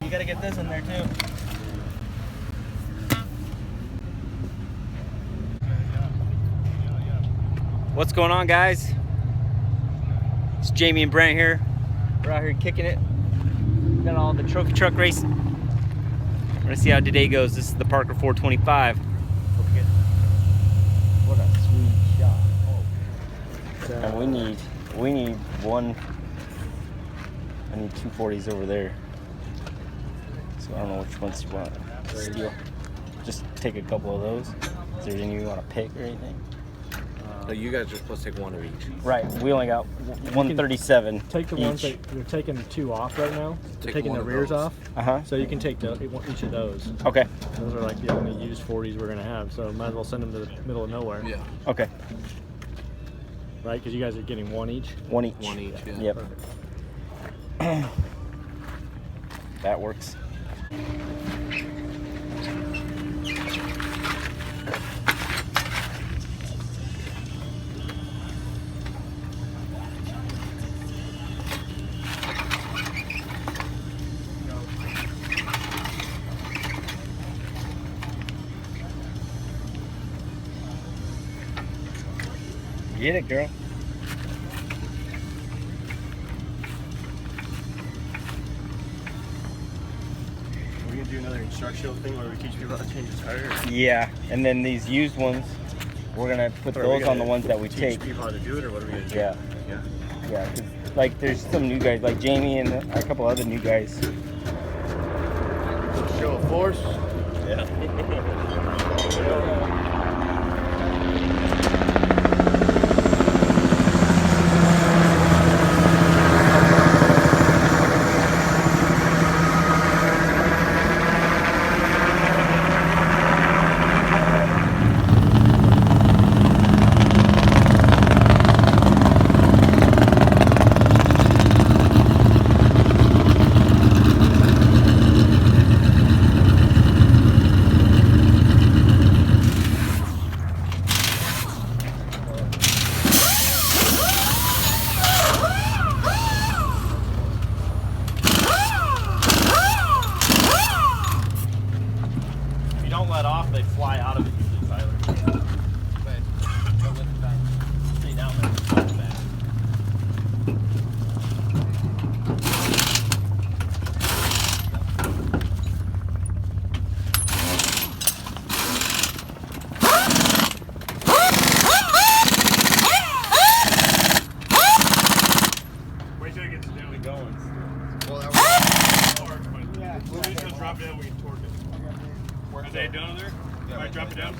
you gotta get this in there too. What's going on, guys? It's Jamie and Brent here. We're out here kicking it. Got all the trophy truck racing. We're gonna see how today goes. This is the Parker 425. What a sweet shot! Oh. And we need one. I need 240s over there. So I don't know which ones you want to steal. Just take a couple of those. Is there any you want to pick or anything? No, you guys are supposed to take one of each. Right, we only got 137. Take the ones that you're taking two off right now. You're taking the rears off. So you can take each of those. Okay. Those are like the only used 40s we're gonna have. So might as well send them to the middle of nowhere. Yeah. Okay. Right, because you guys are getting one each. One each. One each. Yeah. Yep. That works. Get it, girl. We're gonna do another instructional thing where we teach people how to change the tire. Yeah, and then these used ones, we're gonna put those on the ones that we take. Teach people how to do it, or what are we gonna do? Yeah. Yeah. Yeah. 'Cause, like, there's some new guys, like Jamie and a couple other new guys. Show of force. Yeah. Let off, they fly out of it usually, Tyler. Stay down there. Wait till it gets nearly going. Well, that was yeah. We'll just drop it down, we can torque it. Is that down there? Yeah, might drop it down.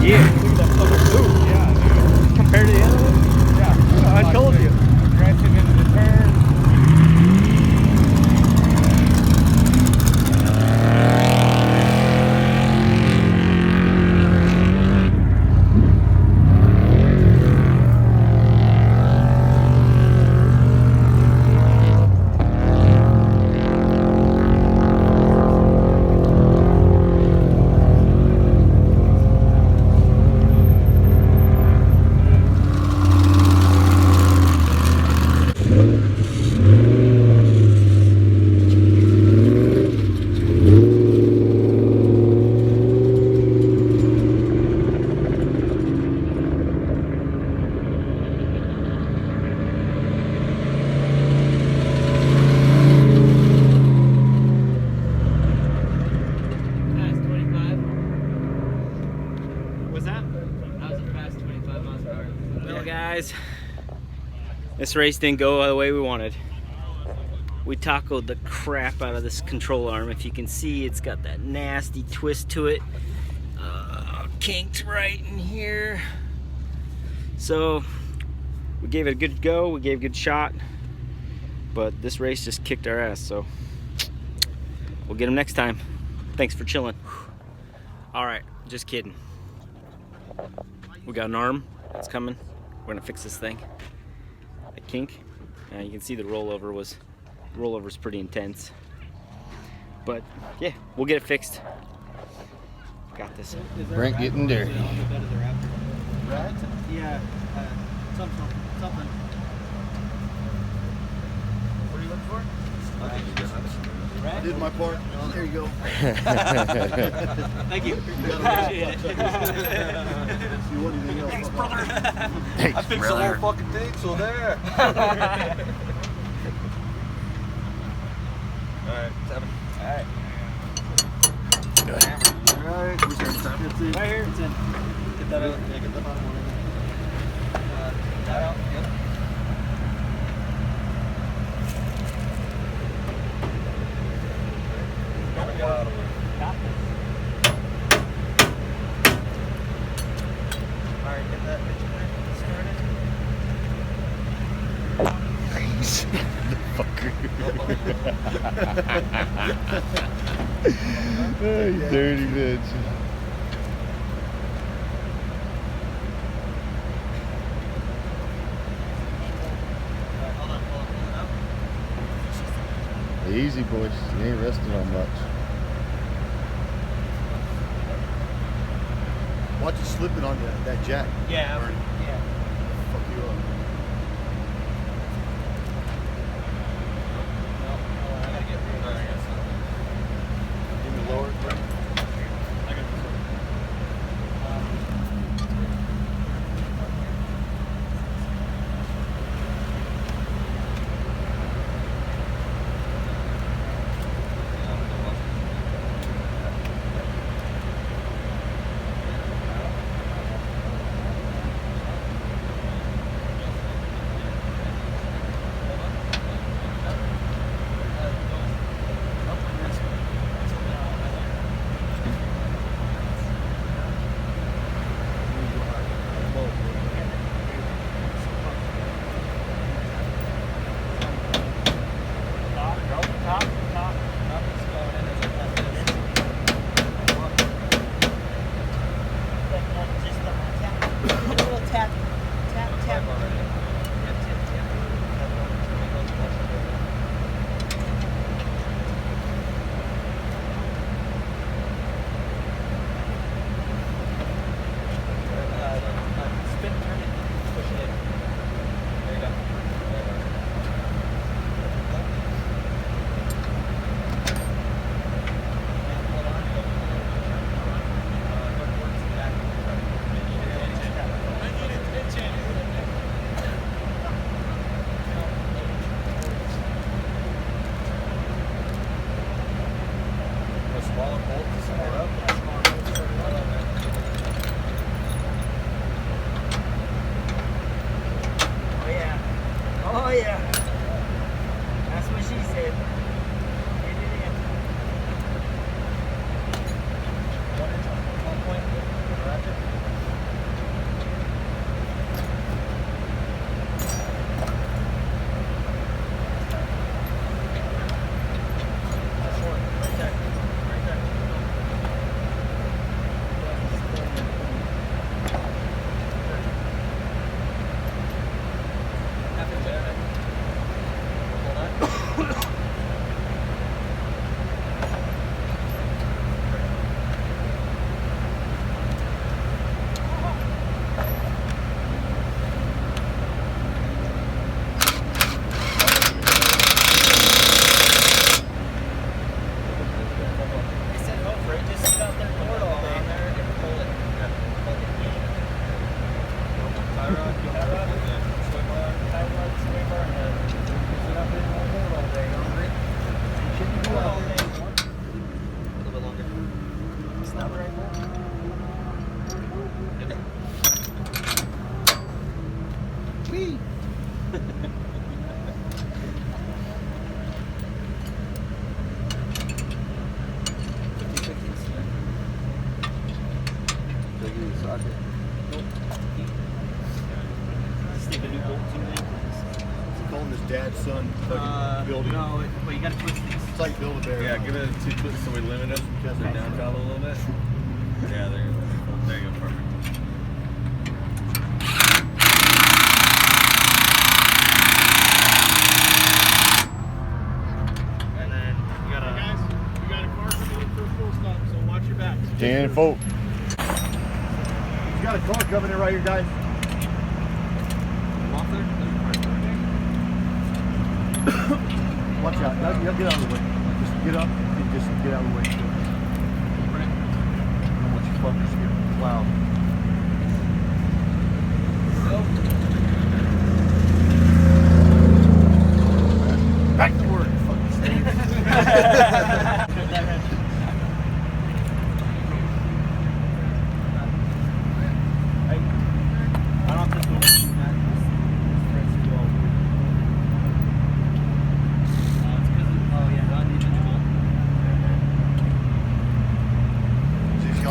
Yeah. Look at that fucking move. Yeah, dude. Compared to the other one? Yeah. I told you. Aggressive into the turn. Well, guys, this race didn't go the way we wanted. We tackled the crap out of this control arm. If you can see, it's got that nasty twist to it. Kinked right in here. So we gave it a good go, we gave a good shot, but this race just kicked our ass, so we'll get them next time. Thanks for chilling. All right, just kidding. We got an arm that's coming. We're gonna fix this thing. A kink. You can see the rollover's pretty intense. But yeah, we'll get it fixed. Got this. Brent getting dirty. Right? Yeah. Something. What are you looking for? I did my part. Oh, there you go. Thank you. Appreciate it. You want anything else? Thanks, brother. Thanks, I fixed the whole fucking thing, so there. Alright, 7. Alright. Alright, where's your time? That's it. Right here. It's in. Get that out. Yeah, get that bottom one. That out. Yep. Got him. Alright, get that bitch started. Fucker. Oh, you dirty bitch. Hold on. Easy, boys. You ain't resting on much. Watch it slipping on that jack. Yeah. Or Yeah. fuck you up. Give me lower. Oh yeah. That's what she said. Get it in. Calling his dad's son fucking building. No, but you gotta twist these. It's like Build-A-Bear. Yeah, give it a 2 twists so we limit them because they're down a little bit. Yeah, there you go. There you go, perfect. And then you gotta. You guys 10 folk. He's got a car coming in right here, guys. Watch out. Now, get out of the way. Just get up and just get out of the way. I don't want you fuckers to get plowed. Back to work, you fucking Steve.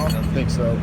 I think so.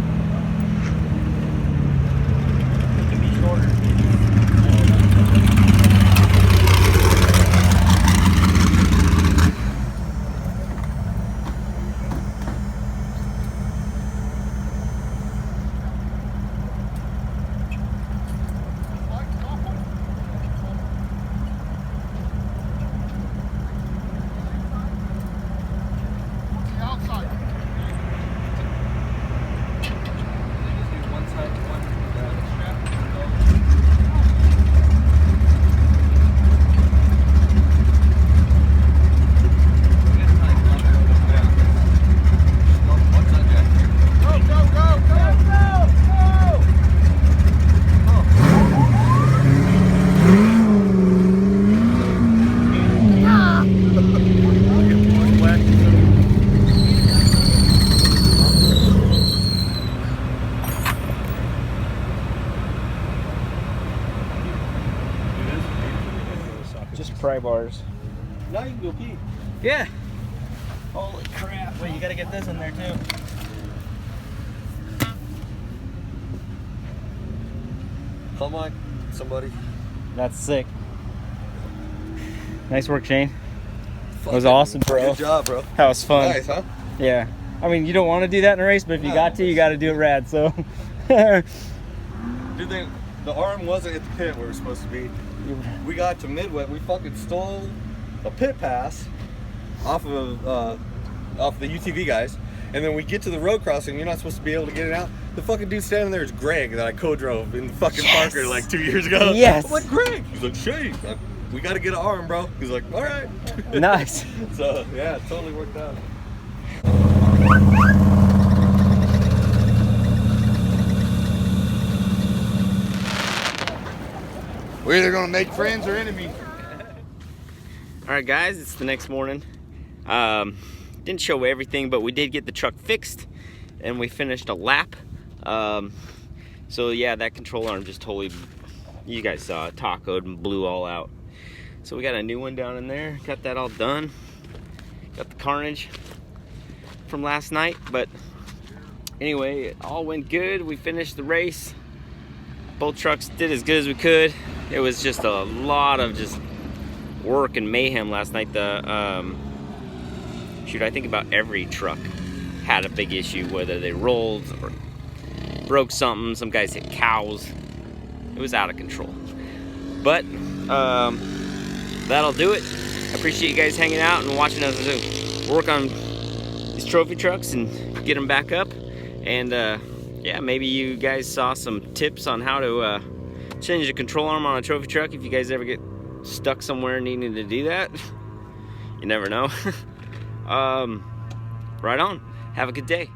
Just pry bars. Now you can go pee. Yeah. Holy crap. Wait, you gotta get this in there too. Come on, somebody. That's sick. Nice work, Shane. That was awesome, bro. Good job, bro. That was fun. Nice, huh? Yeah. I mean, you don't want to do that in a race, but if you got to, you got to do it rad. So. Dude, the arm wasn't at the pit where we were supposed to be. We got to Midway. We fucking stole a pit pass off of the UTV guys, and then we get to the road crossing. You're not supposed to be able to get it out. The fucking dude standing there is Greg that I co-drove in the fucking Parker like 2 years ago. Yes. I'm like, Greg. He's like, Shane, we got to get an arm, bro. He's like, all right. Nice. So yeah, it totally worked out. We're either gonna make friends or enemies. All right, guys, it's the next morning. Didn't show everything, but we did get the truck fixed, and we finished a lap. So yeah, that control arm just totally, you guys saw it, tacoed and blew all out. So we got a new one down in there. Got that all done. Got the carnage from last night, but anyway, it all went good. We finished the race. Both trucks did as good as we could. It was just a lot of just work and mayhem last night. Shoot, I think about every truck had a big issue, whether they rolled or broke something. Some guys hit cows. It was out of control. But that'll do it. I appreciate you guys hanging out and watching us work on these trophy trucks and get them back up. And yeah, maybe you guys saw some tips on how to change the control arm on a trophy truck if you guys ever get stuck somewhere needing to do that. You never know. Right on. Have a good day.